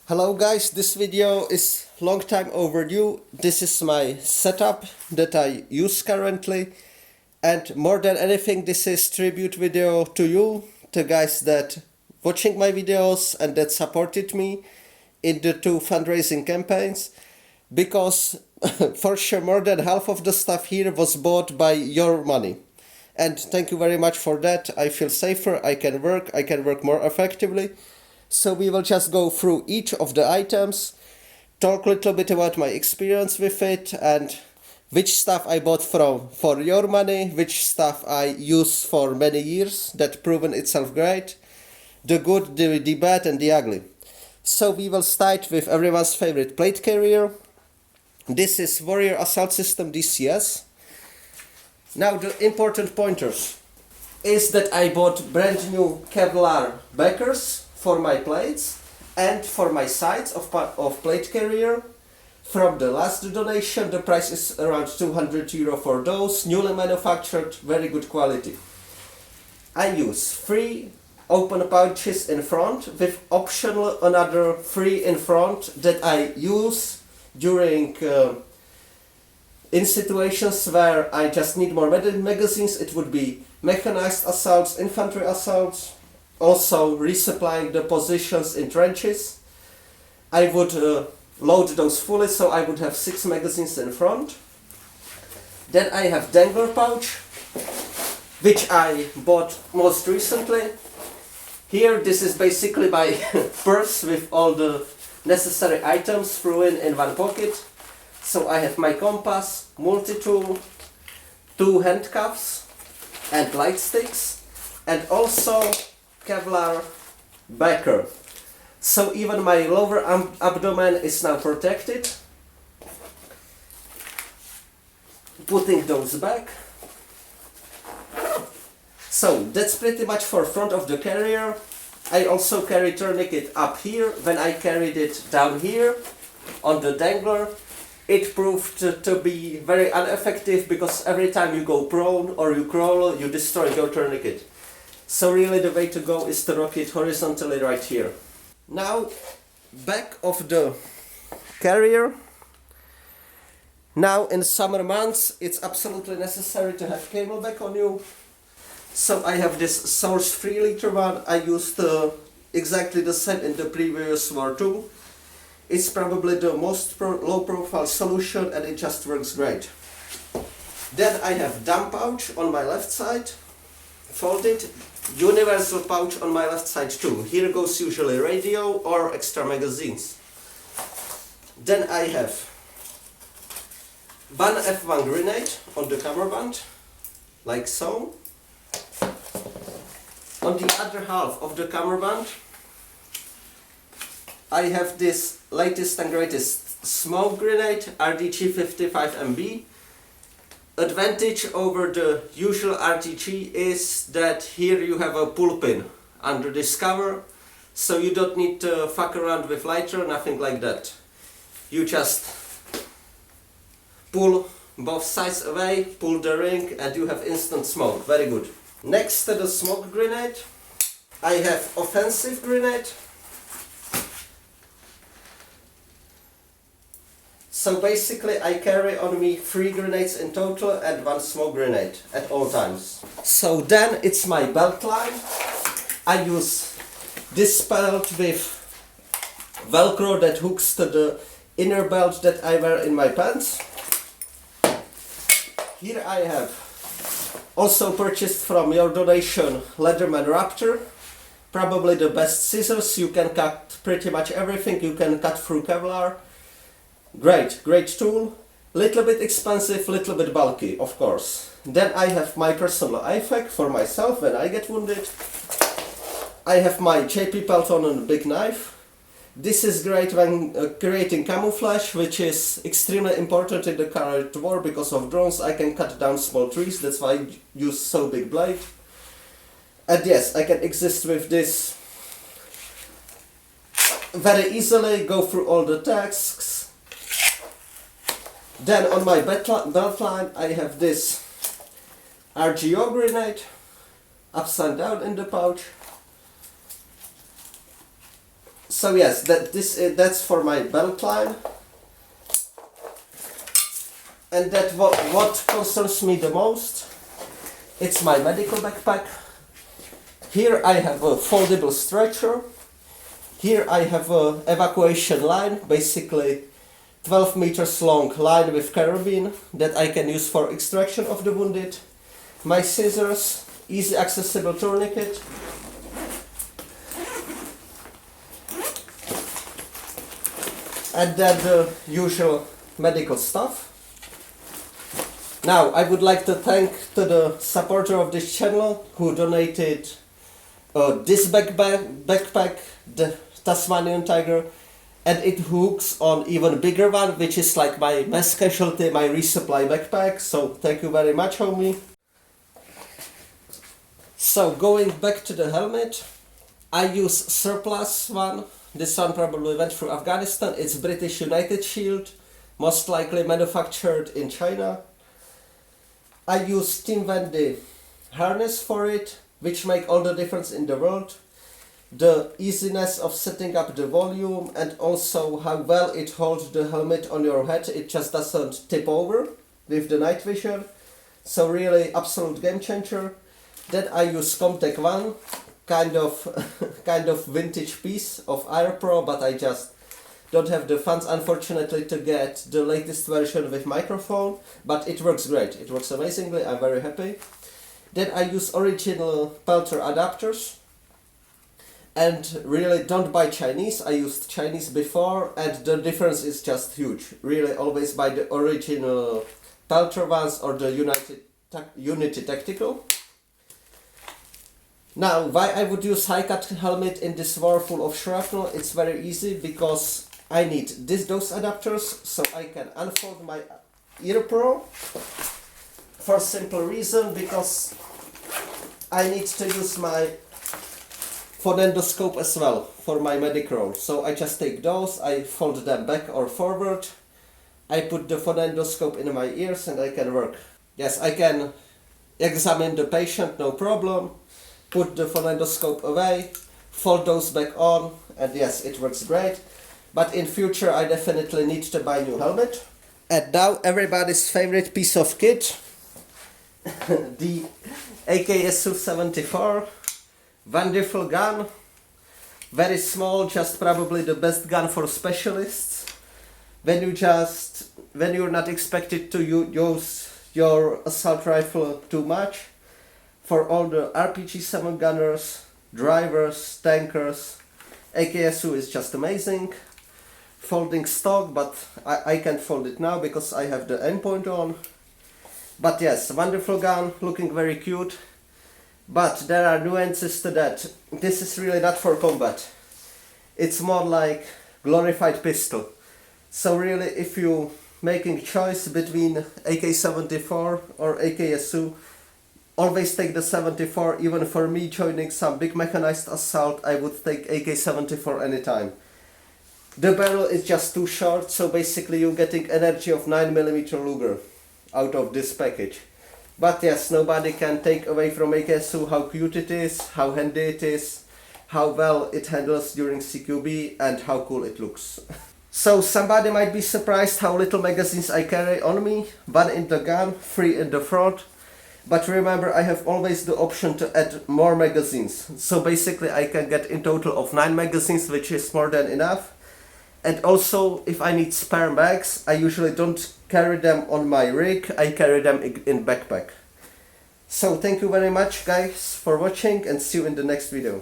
Hello guys, this video is long time overdue. This is my setup that I use currently, and more than anything this is tribute video to you, the guys that watching my videos and that supported me in the two fundraising campaigns, because for sure more than half of the stuff here was bought by your money. And thank you very much for that. I feel safer, I can work more effectively. So we will just go through each of the items, talk a little bit about my experience with it and which stuff I bought for your money, which stuff I use for many years that proven itself great, the good, the bad and the ugly. So we will start with everyone's favorite plate carrier. This is Warrior Assault System DCS. Now the important pointers is that I bought brand new Kevlar backers for my plates and for my sides of plate carrier. From the last donation, the price is around €200 for those, newly manufactured, very good quality. I use 3 open pouches in front with optional another 3 in front that I use during in situations where I just need more magazines. It would be mechanized assaults, infantry assaults, also resupplying the positions in trenches. I would load those fully, so I would have 6 magazines in front. Then I have dangler pouch, which I bought most recently. Here this is basically my purse with all the necessary items thrown in one pocket. So I have my compass, multi-tool, 2 handcuffs and light sticks, and also Kevlar backer. So even my lower abdomen is now protected. Putting those back. So that's pretty much for front of the carrier. I also carry tourniquet up here. When I carried it down here on the dangler, it proved to be very ineffective because every time you go prone or you crawl, you destroy your tourniquet. So really the way to go is to rock it horizontally right here. Now back of the carrier. Now in summer months it's absolutely necessary to have camelback on you. So I have this Source 3 liter one. I used exactly the same in the previous war too. It's probably the most low profile solution and it just works great. Then I have dump pouch on my left side, folded, universal pouch on my left side too. Here goes usually radio or extra magazines. Then I have one F1 grenade on the cummerbund, like so. On the other half of the cummerbund, I have this latest and greatest smoke grenade, RDG 55MB. Advantage over the usual RTG is that here you have a pull pin under this cover, so you don't need to fuck around with lighter, nothing like that. You just pull both sides away, pull the ring and you have instant smoke, very good. Next to the smoke grenade, I have offensive grenade. So basically I carry on me 3 grenades in total and 1 smoke grenade at all times. So then it's my belt line. I use this belt with Velcro that hooks to the inner belt that I wear in my pants. Here I have also purchased from your donation Leatherman Raptor. Probably the best scissors. You can cut pretty much everything. You can cut through Kevlar. Great tool. Little bit expensive, little bit bulky, of course. Then I have my personal IFAK for myself when I get wounded. I have my JP Pelton and big knife. This is great when creating camouflage, which is extremely important in the current war because of drones. I can cut down small trees, that's why I use so big blade. And yes, I can exist with this very easily, go through all the tasks. Then on my belt line I have this RGO grenade, upside down in the pouch. So yes, that's for my belt line. And that what concerns me the most, it's my medical backpack. Here I have a foldable stretcher. Here I have a evacuation line, basically 12 meters long line with carabine that I can use for extraction of the wounded. My scissors, easy accessible tourniquet. And then the usual medical stuff. Now, I would like to thank to the supporter of this channel who donated this backpack, the Tasmanian Tiger, and it hooks on even bigger one, which is like my mass casualty, my resupply backpack. So thank you very much, homie. So going back to the helmet, I use surplus one. This one probably went through Afghanistan. It's British United Shield, most likely manufactured in China. I use Team Wendy harness for it, which make all the difference in the world. The easiness of setting up the volume and also how well it holds the helmet on your head. It just doesn't tip over with the night vision. So really absolute game changer. Then I use Comtech One, kind of vintage piece of AirPro, but I just don't have the funds unfortunately to get the latest version with microphone, but it works great. It works amazingly. I'm very happy. Then I use original Pelter adapters. And really don't buy Chinese. I used Chinese before and the difference is just huge. Really always buy the original Pelter ones or the Unity Tactical. Now, why I would use high-cut helmet in this war full of shrapnel? It's very easy because I need those adapters so I can unfold my ear pro for a simple reason, because I need to use my phonendoscope as well for my medic roll. So I just take those, I fold them back or forward, I put the phonendoscope in my ears and I can work. Yes, I can examine the patient, no problem, put the phonendoscope away, fold those back on, and yes, it works great. But in future I definitely need to buy new helmet. And now everybody's favorite piece of kit, the AKSU-74. Wonderful gun, very small, just probably the best gun for specialists. When you're not expected to use your assault rifle too much. For all the RPG-7 gunners, drivers, tankers, AKSU is just amazing. Folding stock, but I can't fold it now because I have the endpoint on. But yes, wonderful gun, looking very cute. But there are nuances to that. This is really not for combat. It's more like glorified pistol. So really, if you making choice between AK-74 or AKSU, always take the 74. Even for me joining some big mechanized assault, I would take AK-74 anytime. The barrel is just too short, so basically you're getting energy of 9mm Luger out of this package. But yes, nobody can take away from AKSU how cute it is, how handy it is, how well it handles during CQB, and how cool it looks. So somebody might be surprised how little magazines I carry on me. 1 in the gun, 3 in the front. But remember, I have always the option to add more magazines. So basically I can get in total of 9 magazines, which is more than enough. And also, if I need spare mags, I usually don't carry them on my rig, I carry them in backpack. So thank you very much guys for watching and see you in the next video.